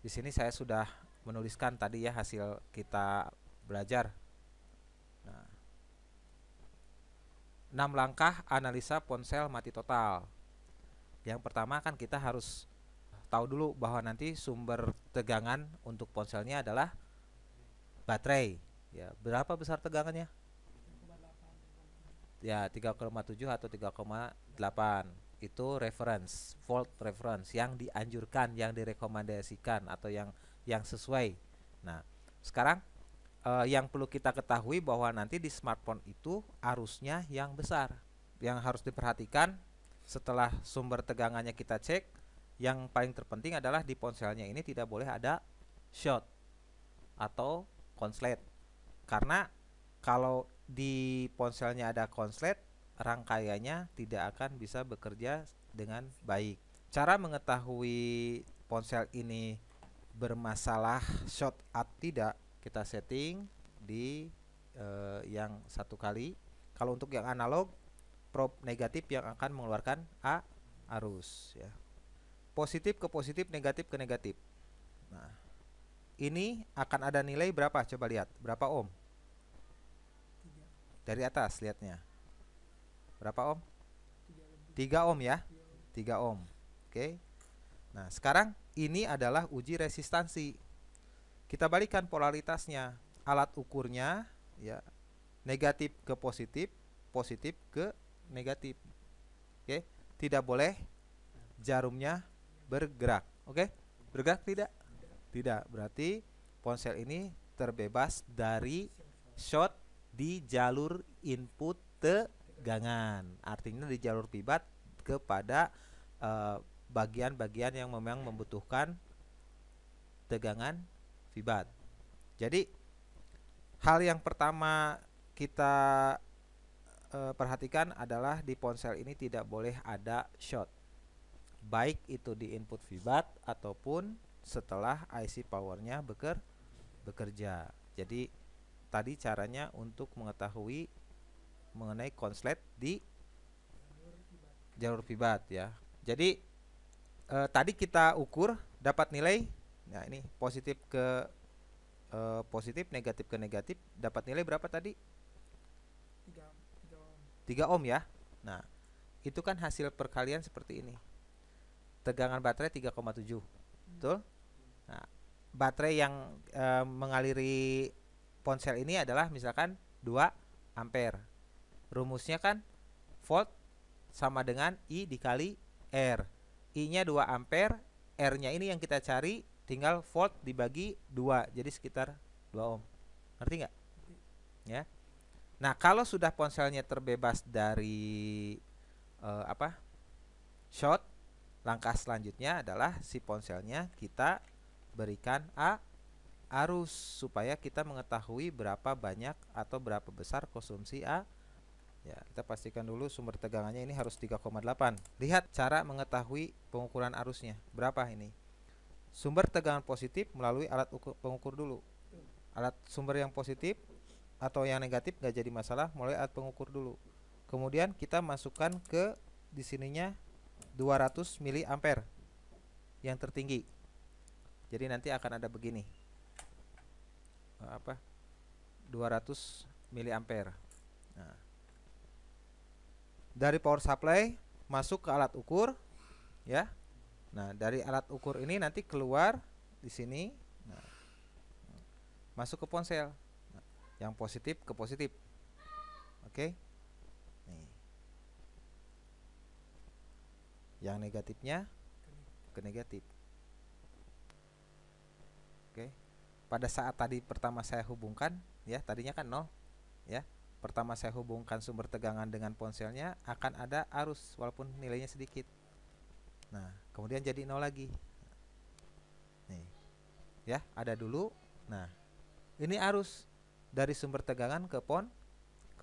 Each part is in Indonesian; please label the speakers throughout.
Speaker 1: Di sini saya sudah menuliskan tadi ya hasil kita belajar. Nah, 6 langkah analisa ponsel mati total. Yang pertama kan kita harus tahu dulu bahwa nanti sumber tegangan untuk ponselnya adalah baterai. Ya, berapa besar tegangannya? Ya, 3,7 atau 3,8. Itu reference, volt reference yang dianjurkan, yang direkomendasikan atau yang sesuai. Nah, sekarang yang perlu kita ketahui bahwa nanti di smartphone itu arusnya yang besar. Yang harus diperhatikan setelah sumber tegangannya kita cek, yang paling terpenting adalah di ponselnya ini tidak boleh ada short atau konslet. Karena kalau di ponselnya ada konslet, rangkaiannya tidak akan bisa bekerja dengan baik. Cara mengetahui ponsel ini bermasalah short atau tidak, kita setting di yang satu kali. Kalau untuk yang analog, probe negatif yang akan mengeluarkan arus ya. Positif ke positif, negatif ke negatif. Nah, ini akan ada nilai berapa? Coba lihat, berapa ohm? Dari atas lihatnya. Berapa ohm? 3 ohm ya. 3 ohm. Oke. Nah, sekarang ini adalah uji resistansi. Kita balikan polaritasnya. Alat ukurnya ya, negatif ke positif, positif ke negatif. Oke. Tidak boleh jarumnya bergerak. Oke? Bergerak tidak? Tidak. Berarti ponsel ini terbebas dari short di jalur input tegangan. Artinya di jalur pibat kepada bagian-bagian yang memang membutuhkan tegangan pibat. Jadi hal yang pertama kita perhatikan adalah di ponsel ini tidak boleh ada short, baik itu di input pibat ataupun setelah IC powernya bekerja. Jadi tadi caranya untuk mengetahui mengenai konslet di jalur pibat ya. Jadi tadi kita ukur dapat nilai, nah ini positif ke positif, negatif ke negatif, dapat nilai berapa tadi? 3 ohm ya. Nah, itu kan hasil perkalian seperti ini. Tegangan baterai 3,7. Betul? Nah, baterai yang mengaliri ponsel ini adalah misalkan 2 ampere. Rumusnya kan volt sama dengan I dikali R. I-nya 2 ampere, R-nya ini yang kita cari, tinggal volt dibagi 2, jadi sekitar 2 ohm. Ngerti nggak? Ya. Nah, kalau sudah ponselnya terbebas dari short, langkah selanjutnya adalah si ponselnya kita berikan arus supaya kita mengetahui berapa banyak atau berapa besar konsumsi ya. Kita pastikan dulu sumber tegangannya ini harus 3,8. Lihat cara mengetahui pengukuran arusnya. Berapa ini? Sumber tegangan positif melalui alat pengukur dulu. Alat sumber yang positif atau yang negatif gak jadi masalah, melalui alat pengukur dulu. Kemudian kita masukkan ke di sininya 200 miliampere yang tertinggi. Jadi nanti akan ada begini. 200 miliampere. Nah, dari power supply masuk ke alat ukur ya. Nah, dari alat ukur ini nanti keluar di sini. Nah, masuk ke ponsel. Nah, yang positif ke positif. Oke. Nih. Yang negatifnya ke negatif. Oke. Pada saat tadi pertama saya hubungkan ya, tadinya kan 0 ya. Pertama saya hubungkan sumber tegangan dengan ponselnya, akan ada arus walaupun nilainya sedikit. Nah, kemudian jadi 0 lagi. Nih. Ya, ada dulu. Nah, ini arus dari sumber tegangan ke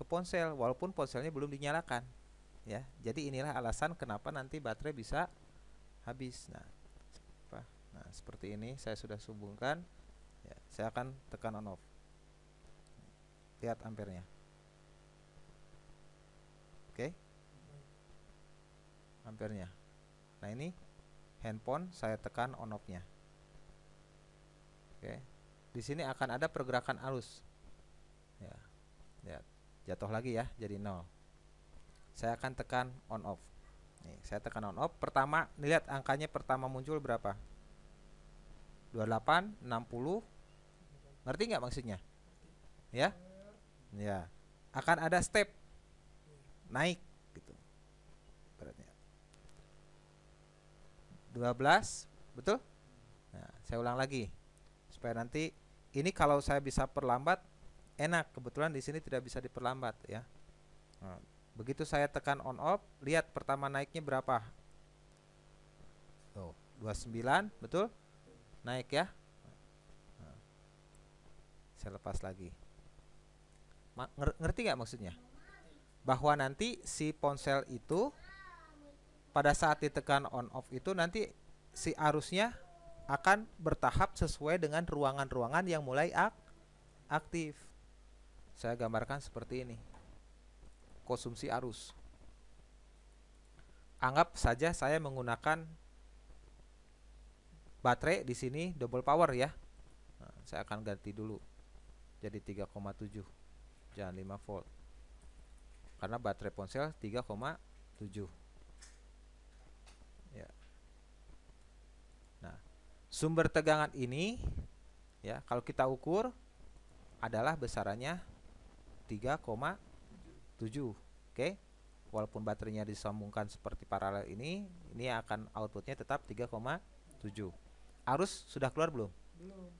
Speaker 1: ponsel walaupun ponselnya belum dinyalakan. Ya, jadi inilah alasan kenapa nanti baterai bisa habis. Nah, seperti ini saya sudah hubungkan. Ya, saya akan tekan on off. Lihat ampernya. Oke. Ampernya. Nah, ini handphone saya tekan on off-nya. Oke. Di sini akan ada pergerakan arus. Ya. Ya. Jatuh lagi ya, jadi 0. Saya akan tekan on off. Nih, saya tekan on off. Pertama, lihat angkanya pertama muncul berapa? 28, 60. Ngerti nggak maksudnya? Ya? Ya. Akan ada step naik gitu. Beratnya. 12, betul? Nah, saya ulang lagi. Supaya nanti ini kalau saya bisa perlambat enak, kebetulan di sini tidak bisa diperlambat ya. Nah, begitu saya tekan on off, lihat pertama naiknya berapa? Tuh, 29, betul? Naik ya. Nah, saya lepas lagi. Ngerti nggak maksudnya? Bahwa nanti si ponsel itu pada saat ditekan on off itu nanti si arusnya akan bertahap sesuai dengan ruangan-ruangan yang mulai aktif. Saya gambarkan seperti ini. Konsumsi arus. Anggap saja saya menggunakan baterai di sini double power ya. Nah, saya akan ganti dulu jadi 3,7. Jangan 5 volt. Karena baterai ponsel 3,7. Ya. Nah, sumber tegangan ini ya, kalau kita ukur adalah besarannya 3,7. Oke. Walaupun baterainya disambungkan seperti paralel ini akan outputnya tetap 3,7. Arus sudah keluar belum?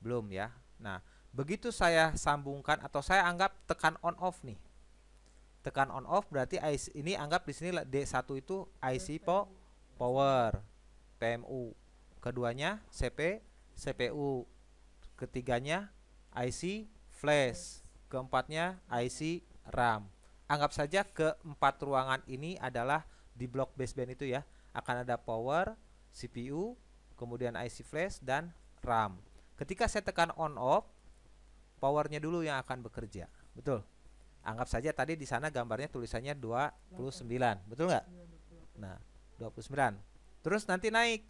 Speaker 1: Belum ya. Nah, begitu saya sambungkan atau saya anggap tekan on off nih. Tekan on off berarti IC ini anggap di sini D1 itu IC power PMU. Keduanya CPU. Ketiganya IC flash. Keempatnya IC RAM. Anggap saja keempat ruangan ini adalah di blok baseband itu ya. Akan ada power, CPU, kemudian IC flash dan RAM. Ketika saya tekan on off, powernya dulu yang akan bekerja. Betul. Anggap saja tadi di sana gambarnya tulisannya 29, betul nggak? Nah, 29. Terus nanti naik.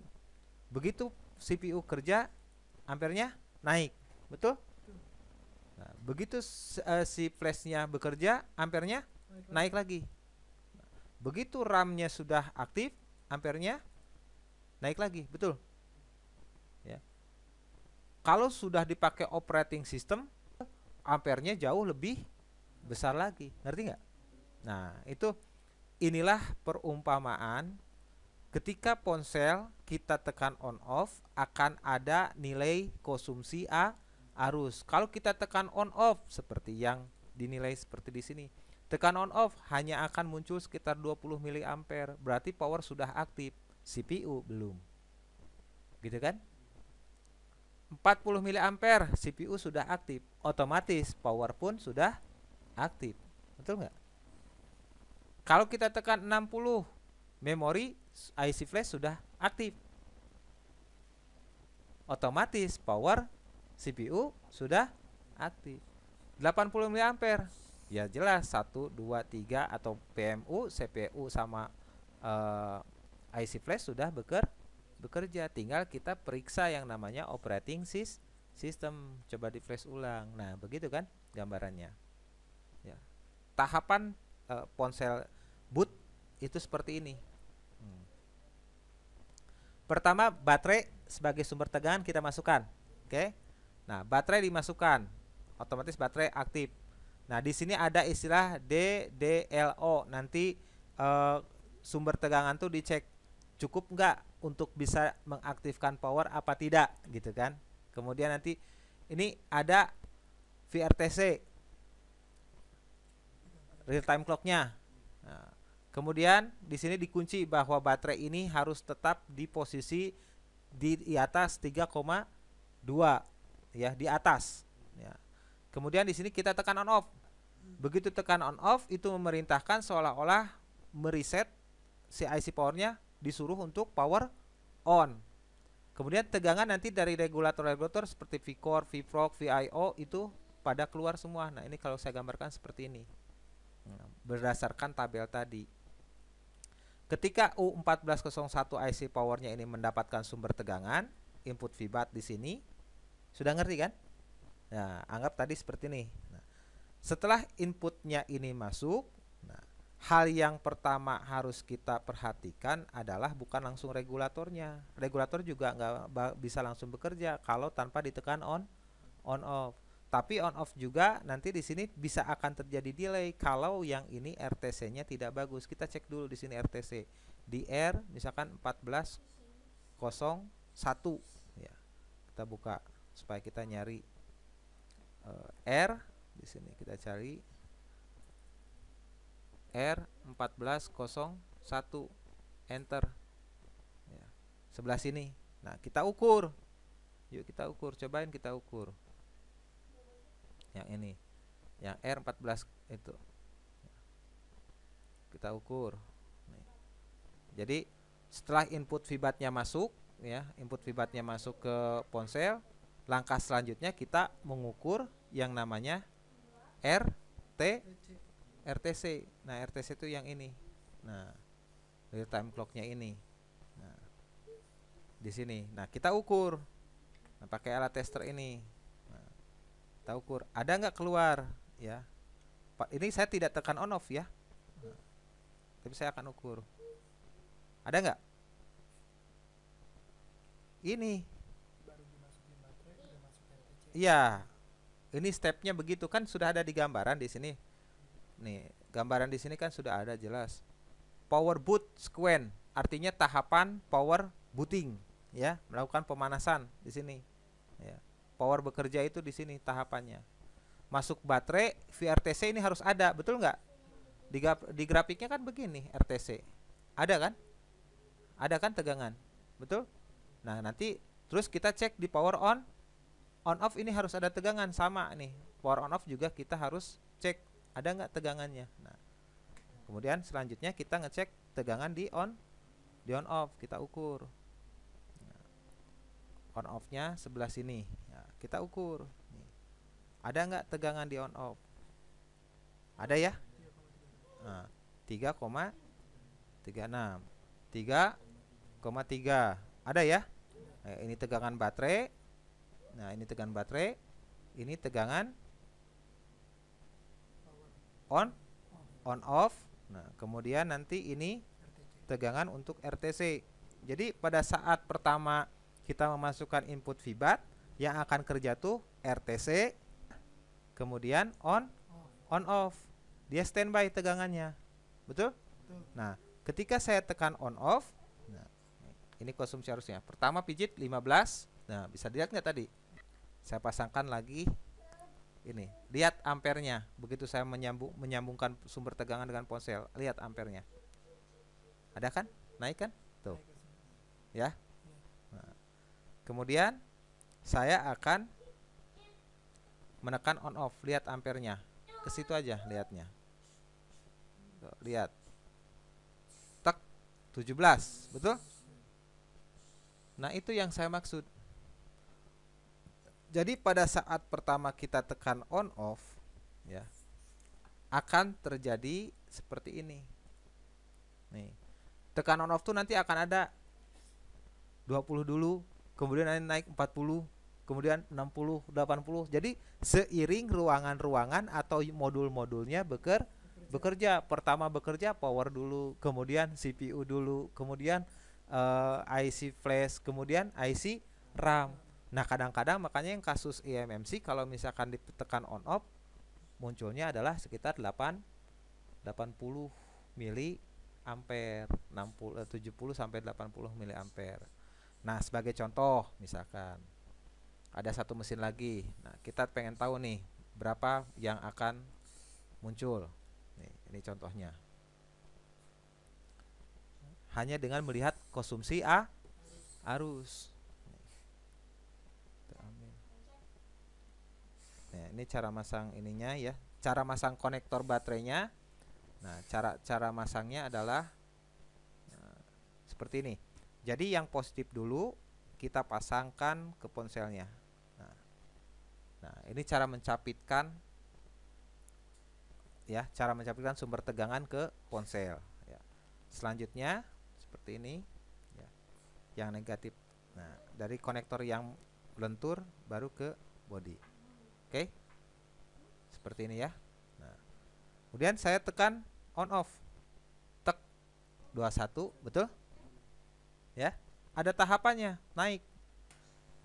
Speaker 1: Begitu CPU kerja, ampernya naik. Betul? Nah, begitu si flashnya bekerja, ampernya naik lagi. Begitu RAM-nya sudah aktif, ampernya naik lagi, betul? Ya. Kalau sudah dipakai operating system, ampernya jauh lebih besar lagi, ngerti nggak? Nah, inilah perumpamaan ketika ponsel kita tekan on off akan ada nilai konsumsi arus. Kalau kita tekan on off seperti yang dinilai seperti di sini, tekan on off hanya akan muncul sekitar 20 mA, berarti power sudah aktif, CPU belum. Gitu kan? 40 mA CPU sudah aktif, otomatis power pun sudah aktif. Betul nggak? Kalau kita tekan 60, memori IC flash sudah aktif, otomatis power CPU sudah aktif. 80 mA, ya jelas 1, 2, 3 atau PMU, CPU sama IC flash sudah bekerja. Tinggal kita periksa yang namanya operating system. Coba di flash ulang. Nah, begitu kan gambarannya. Ya. Tahapan ponsel boot itu seperti ini. Pertama, baterai sebagai sumber tegangan kita masukkan. Oke. Nah, baterai dimasukkan, otomatis baterai aktif. Nah, di sini ada istilah DDLO. Nanti sumber tegangan tuh dicek cukup nggak untuk bisa mengaktifkan power apa tidak, gitu kan. Kemudian nanti ini ada VRTC, real time clocknya. Nah, kemudian di sini dikunci bahwa baterai ini harus tetap di posisi di atas 3,2 ya, di atas ya. Kemudian di sini kita tekan on off. Begitu tekan on off itu memerintahkan seolah-olah mereset si IC powernya, disuruh untuk power on. Kemudian tegangan nanti dari regulator-regulator seperti V-core, V-proc, VIO itu pada keluar semua. Nah, ini kalau saya gambarkan seperti ini. Berdasarkan tabel tadi. Ketika U1401 IC powernya ini mendapatkan sumber tegangan, input VBAT di sini, Sudah ngerti kan? Nah, anggap tadi seperti ini. Nah, setelah inputnya ini masuk, nah, hal yang pertama harus kita perhatikan adalah bukan langsung regulatornya. Regulator juga nggak bisa langsung bekerja kalau tanpa ditekan on off. Tapi on off juga nanti di sini bisa akan terjadi delay kalau yang ini RTC-nya tidak bagus. Kita cek dulu di sini RTC. Di R misalkan 1401 ya. Kita buka supaya kita nyari R di sini, kita cari R1401, enter ya, sebelah sini. Nah, kita ukur. Yuk kita ukur, cobain kita ukur. Yang ini, yang R14 itu. Kita ukur. Nih. Jadi setelah input VBAT-nya masuk ya, input VBAT-nya masuk ke ponsel, langkah selanjutnya kita mengukur yang namanya RTC. Nah, RTC itu yang ini. Nah, real time clock-nya ini. Nah, di sini. Nah, kita ukur. Nah, pakai alat tester ini. Nah, kita ukur. Ada nggak keluar? Ya. Ini saya tidak tekan on off ya. Nah, tapi saya akan ukur. Ada nggak? Ini. Iya. Ini stepnya begitu kan sudah ada di gambaran di sini. Nih, gambaran di sini kan sudah ada jelas. Power boot sequence artinya tahapan power booting ya, melakukan pemanasan di sini. Ya. Power bekerja itu di sini tahapannya. Masuk baterai, VRTC ini harus ada, betul nggak? Di grafiknya kan begini RTC. Ada kan? Ada kan tegangan. Betul? Nah, nanti terus kita cek di power on off ini harus ada tegangan sama nih. Power on off juga kita harus cek ada nggak tegangannya. Nah, kemudian selanjutnya kita ngecek tegangan di on off, kita ukur. Nah, on off-nya sebelah sini. Nah, kita ukur. Nih. Ada nggak tegangan di on off? Ada ya? Nah, 3,36, 3,3. Ada ya? Nah, ini tegangan baterai. Nah, ini tegangan baterai. Ini tegangan on off. Nah, kemudian nanti ini tegangan untuk RTC. Jadi pada saat pertama kita memasukkan input VBAT, yang akan kerja tuh RTC, kemudian on off. Dia standby tegangannya. Betul? Nah, ketika saya tekan on off, nah, ini konsumsi arusnya. Pertama pijit 15. Nah, bisa dilihat nggak tadi? Saya pasangkan lagi ini. Lihat ampernya. Begitu saya menyambungkan sumber tegangan dengan ponsel, lihat ampernya. Ada kan? Naik kan? Tuh. Ya. Nah, kemudian saya akan menekan on off. Lihat ampernya. Ke situ aja lihatnya. Tuh, lihat. Tak 17, betul? Nah, itu yang saya maksud. Jadi pada saat pertama kita tekan on off ya, akan terjadi seperti ini. Nih. Tekan on off tuh nanti akan ada 20 dulu, kemudian nanti naik 40, kemudian 60, 80. Jadi seiring ruangan-ruangan atau modul-modulnya bekerja. Pertama bekerja power dulu, kemudian CPU dulu, kemudian IC flash, kemudian IC RAM. Nah, kadang-kadang makanya yang kasus eMMC kalau misalkan ditekan on off, munculnya adalah sekitar 80 mili ampere, 70 sampai 80 mili ampere. Nah, sebagai contoh misalkan ada satu mesin lagi. Nah, kita pengen tahu nih berapa yang akan muncul. Nih, ini contohnya. Hanya dengan melihat konsumsi arus. Nah, ini cara masang ininya ya. Cara masang konektor baterainya. Nah, cara masangnya adalah seperti ini. Jadi yang positif dulu kita pasangkan ke ponselnya. Nah, ini cara mencapitkan ya, cara mencapitkan sumber tegangan ke ponsel ya. Selanjutnya seperti ini ya. Yang negatif. Nah, dari konektor yang lentur baru ke body. Oke. Seperti ini ya. Nah, kemudian saya tekan on off. Tek 21, betul? Ya. Ada tahapannya, naik.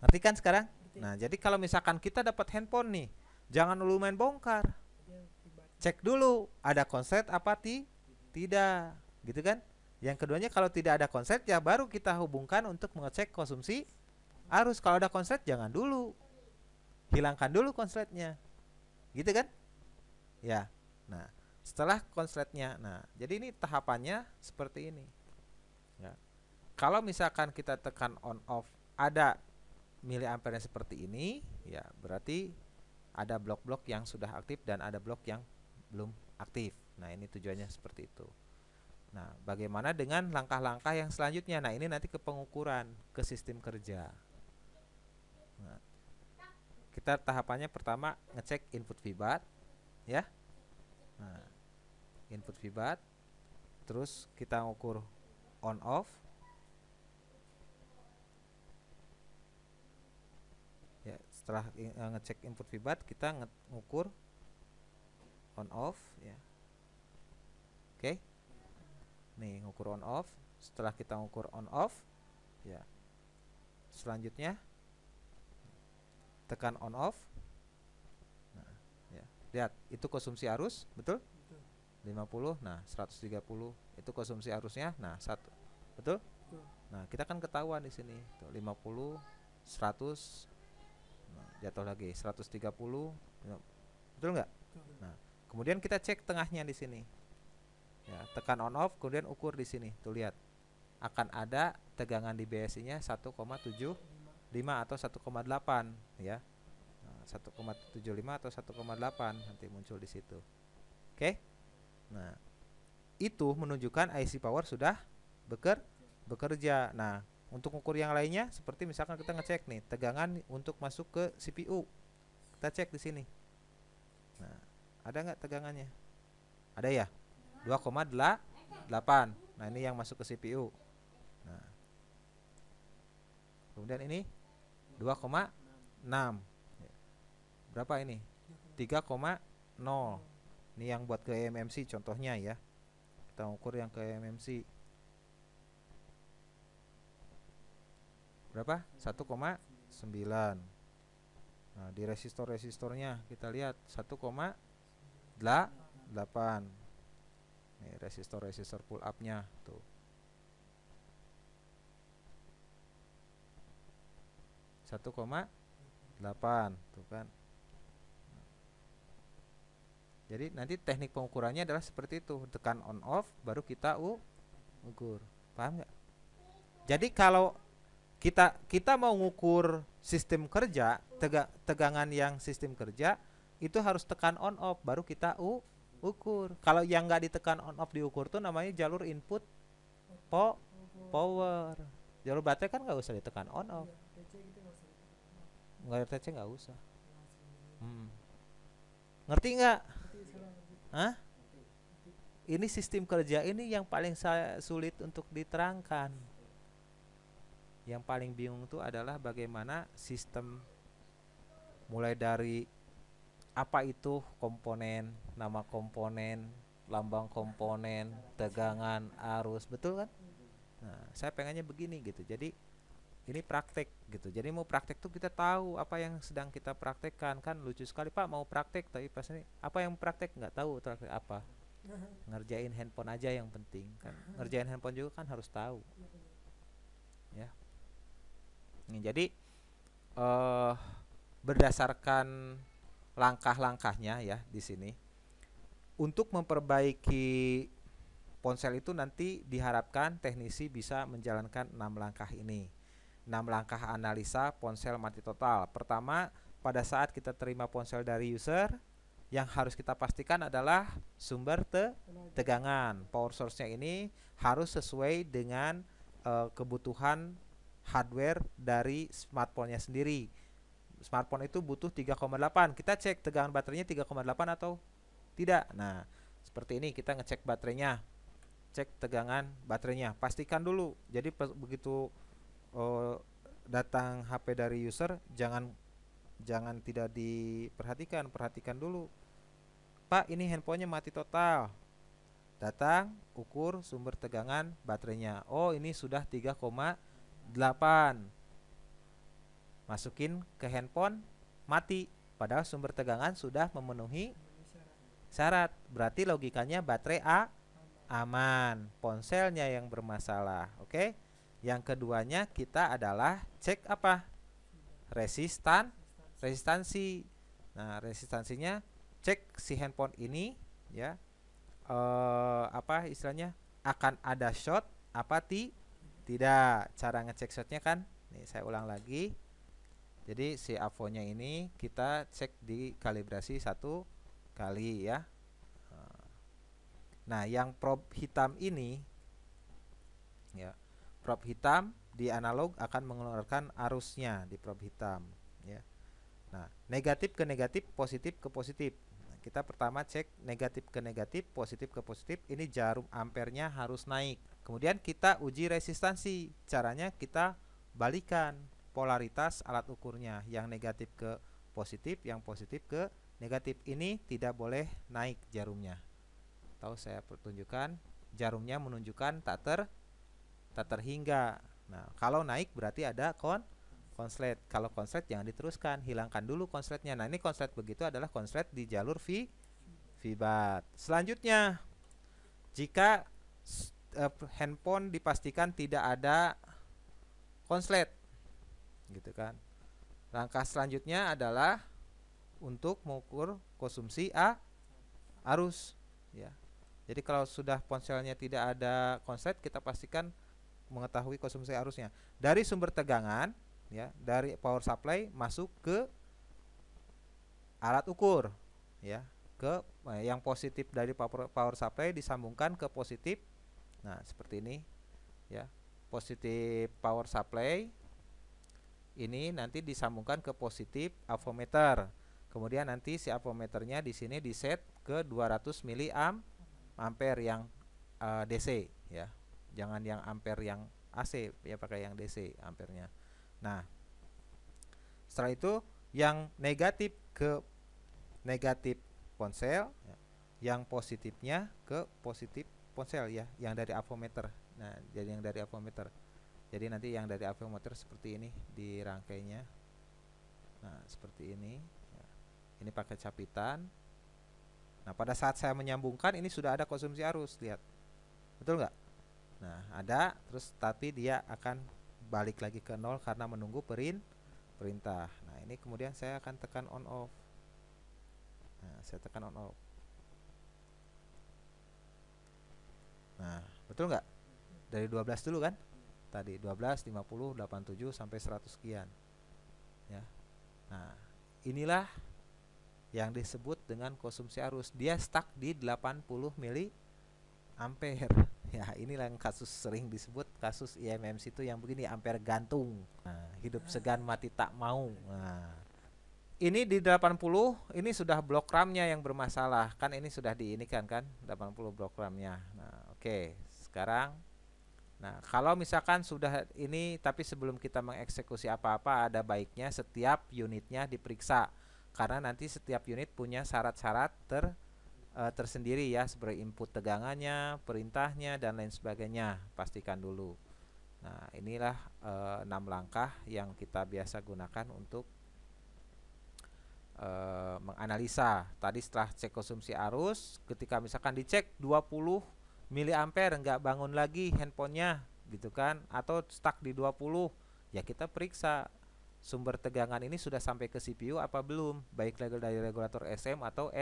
Speaker 1: Ngerti kan sekarang? Nah, jadi kalau misalkan kita dapat handphone nih, jangan dulu main bongkar. Cek dulu ada konslet apa tidak, gitu kan? Yang keduanya kalau tidak ada konslet ya baru kita hubungkan untuk mengecek konsumsi arus. Kalau ada konslet jangan dulu. Hilangkan dulu konsletnya. Gitu kan? Ya. Nah, setelah konsletnya. Nah, jadi ini tahapannya seperti ini. Ya. Kalau misalkan kita tekan on off ada miliampere seperti ini, ya berarti ada blok-blok yang sudah aktif dan ada blok yang belum aktif. Nah, ini tujuannya seperti itu. Nah, bagaimana dengan langkah-langkah yang selanjutnya? Nah, ini nanti ke pengukuran, ke sistem kerja. Nah, kita tahapannya pertama ngecek input VBAT, ya. Nah, input VBAT, terus kita ngukur on off. Ya, setelah ngecek input VBAT, kita ngukur on off, ya. Oke. Nih, ngukur on off. Setelah kita ngukur on off, ya. Selanjutnya tekan on off. Nah, ya. Lihat, itu konsumsi arus, betul? 50, nah 130 itu konsumsi arusnya. Nah, 1. Betul? Nah, kita kan ketahuan di sini. Tuh, 50, 100. Nah, jatuh lagi 130. Betul nggak? Nah, kemudian kita cek tengahnya di sini. Ya, tekan on off, kemudian ukur di sini. Tuh lihat. Akan ada tegangan di BSI-nya 1,75 atau 1,8 ya. Nah, 1,75 atau 1,8 nanti muncul di situ. Oke? Nah, itu menunjukkan IC power sudah bekerja. Nah, untuk ukur yang lainnya seperti misalkan kita ngecek nih tegangan untuk masuk ke CPU. Kita cek di sini. Nah, ada nggak tegangannya? Ada ya? 2,8. Nah, ini yang masuk ke CPU. Nah, kemudian ini 2,6. Berapa ini? 3,0. Ini yang buat ke MMC contohnya ya. Kita ukur yang ke MMC. Berapa? 1,9. Nah, di resistor-resistornya kita lihat 1,8. Nih, resistor pull up-nya tuh. Satu koma 8 tuh kan. Jadi nanti teknik pengukurannya adalah seperti itu, tekan on off baru kita ukur. Paham nggak? Jadi kalau kita mau ngukur sistem kerja, tegangan yang sistem kerja itu harus tekan on off baru kita ukur. Kalau yang nggak ditekan on off diukur tuh namanya jalur input power. Jalur baterai kan nggak usah ditekan on off. Nggak RTC nggak usah. Ngerti nggak? Hah? Ini sistem kerja ini yang paling sulit untuk diterangkan. Yang paling bingung itu adalah bagaimana sistem mulai dari apa itu komponen, nama komponen, lambang komponen, tegangan, arus, betul kan? Nah, saya pengennya begini gitu. Jadi ini praktek gitu. Jadi mau praktek tuh kita tahu apa yang sedang kita praktekkan. Kan lucu sekali, Pak, mau praktek tapi pas ini apa yang praktek nggak tahu praktek apa. Ngerjain handphone aja yang penting kan. Ngerjain handphone juga kan harus tahu. Ya. Jadi berdasarkan langkah-langkahnya ya di sini untuk memperbaiki ponsel itu nanti diharapkan teknisi bisa menjalankan 6 langkah ini. 6 langkah analisa ponsel mati total. Pertama, pada saat kita terima ponsel dari user, yang harus kita pastikan adalah sumber tegangan. Power source-nya ini harus sesuai dengan kebutuhan hardware dari smartphone-nya sendiri. Smartphone itu butuh 3,8. Kita cek tegangan baterainya 3,8 atau tidak. Nah, seperti ini kita ngecek baterainya. Cek tegangan baterainya. Pastikan dulu. Jadi begitu datang HP dari user, jangan tidak diperhatikan, perhatikan dulu. Pak, ini handphonenya mati total. Datang, ukur sumber tegangan baterainya. Oh, ini sudah 3,8. Masukin ke handphone, mati. Padahal sumber tegangan sudah memenuhi syarat. Berarti logikanya baterai aman, ponselnya yang bermasalah. Oke. Yang keduanya kita adalah cek apa? Resistansi. Nah, resistansinya cek si handphone ini ya, apa istilahnya, akan ada short apa tidak. Cara ngecek shortnya kan, nih saya ulang lagi. Jadi si avonya ini kita cek di kalibrasi 1 kali ya. Nah, yang probe hitam ini ya, probe hitam di analog akan mengeluarkan arusnya di probe hitam ya. Nah, negatif ke negatif, positif ke positif. Nah, kita pertama cek negatif ke negatif, positif ke positif. Ini jarum ampernya harus naik. Kemudian kita uji resistansi. Caranya kita balikan polaritas alat ukurnya, yang negatif ke positif, yang positif ke negatif. Ini tidak boleh naik jarumnya. Tahu saya pertunjukkan, jarumnya menunjukkan tak terhingga. Nah, kalau naik berarti ada konslet. Kalau konslet jangan diteruskan, hilangkan dulu konsletnya. Nah, ini konslet begitu adalah konslet di jalur VBAT. Selanjutnya, jika handphone dipastikan tidak ada konslet, gitu kan. Langkah selanjutnya adalah untuk mengukur konsumsi arus ya. Jadi kalau sudah ponselnya tidak ada konslet, kita pastikan mengetahui konsumsi arusnya dari sumber tegangan ya, dari power supply masuk ke alat ukur ya, ke yang positif dari power supply disambungkan ke positif. Nah, seperti ini ya, positif power supply ini nanti disambungkan ke positif avometer. Kemudian nanti si avometernya di sini diset ke 200 mA yang DC ya. Jangan yang ampere yang AC ya, pakai yang DC ampernya. Nah, setelah itu yang negatif ke negatif ponsel ya, yang positifnya ke positif ponsel ya, yang dari avometer. Nah, jadi yang dari avometer. Jadi nanti yang dari avometer seperti ini dirangkainya. Nah, seperti ini ya. Ini pakai capitan. Nah, pada saat saya menyambungkan ini sudah ada konsumsi arus, lihat. Betul nggak? Nah, ada, terus tapi dia akan balik lagi ke 0 karena menunggu perintah. Nah, ini kemudian saya akan tekan on off. Nah, saya tekan on off. Nah, betul nggak? Dari 12 dulu kan? Tadi 12, 50, 87 sampai 100 sekian. Ya. Nah, inilah yang disebut dengan konsumsi arus. Dia stuck di 80 mA. Ya, inilah yang kasus sering disebut kasus IMMC itu yang begini, ampere gantung. Nah, hidup segan mati tak mau. Nah, ini di 80, ini sudah blok RAM-nya yang bermasalah. Kan ini sudah diinikan kan, 80 blok RAM-nya. Nah, oke. Sekarang nah, kalau misalkan sudah ini, tapi sebelum kita mengeksekusi apa-apa, ada baiknya setiap unitnya diperiksa. Karena nanti setiap unit punya syarat-syarat tersendiri ya, seperti input tegangannya, perintahnya, dan lain sebagainya. Pastikan dulu. Nah, inilah 6 langkah yang kita biasa gunakan untuk menganalisa. Tadi setelah cek konsumsi arus, ketika misalkan dicek 20 mA nggak bangun lagi handphonenya gitu kan, atau stuck di 20, ya kita periksa sumber tegangan ini sudah sampai ke CPU apa belum, baik dari regulator SM atau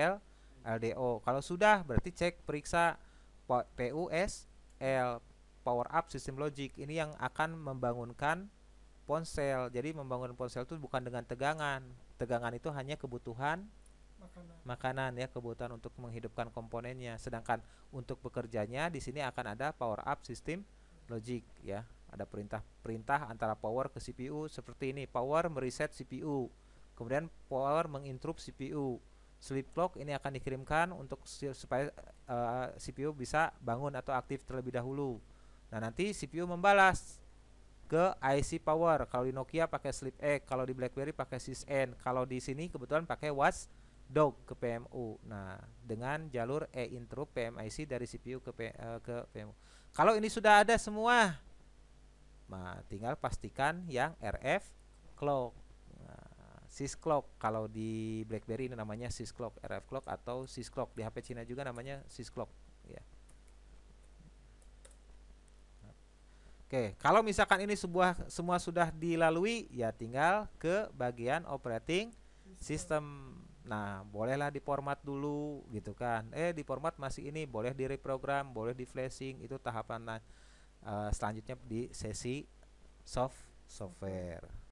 Speaker 1: LDO. Kalau sudah, berarti cek periksa PUSL, power up system logic. Ini yang akan membangunkan ponsel. Jadi membangun ponsel itu bukan dengan tegangan. Tegangan itu hanya kebutuhan makanan ya, kebutuhan untuk menghidupkan komponennya. Sedangkan untuk bekerjanya di sini akan ada power up system logic ya. Ada perintah antara power ke CPU seperti ini. Power mereset CPU. Kemudian power menginterrupt CPU. Sleep clock ini akan dikirimkan untuk supaya CPU bisa bangun atau aktif terlebih dahulu. Nah, nanti CPU membalas ke IC power. Kalau di Nokia pakai SleepX, kalau di BlackBerry pakai sysn, kalau di sini kebetulan pakai watchdog ke PMU. Nah, dengan jalur interrupt PMIC dari CPU ke PMU. Kalau ini sudah ada semua, nah tinggal pastikan yang RF clock. Nah, sysclock kalau di BlackBerry ini namanya sysclock, RF clock atau sysclock. Di HP Cina juga namanya sysclock ya. Oke, kalau misalkan ini semua sudah dilalui, ya tinggal ke bagian operating system. Nah, bolehlah diformat dulu gitu kan. Diformat masih ini, boleh di reprogram, boleh di flashing, itu tahapan selanjutnya di sesi software.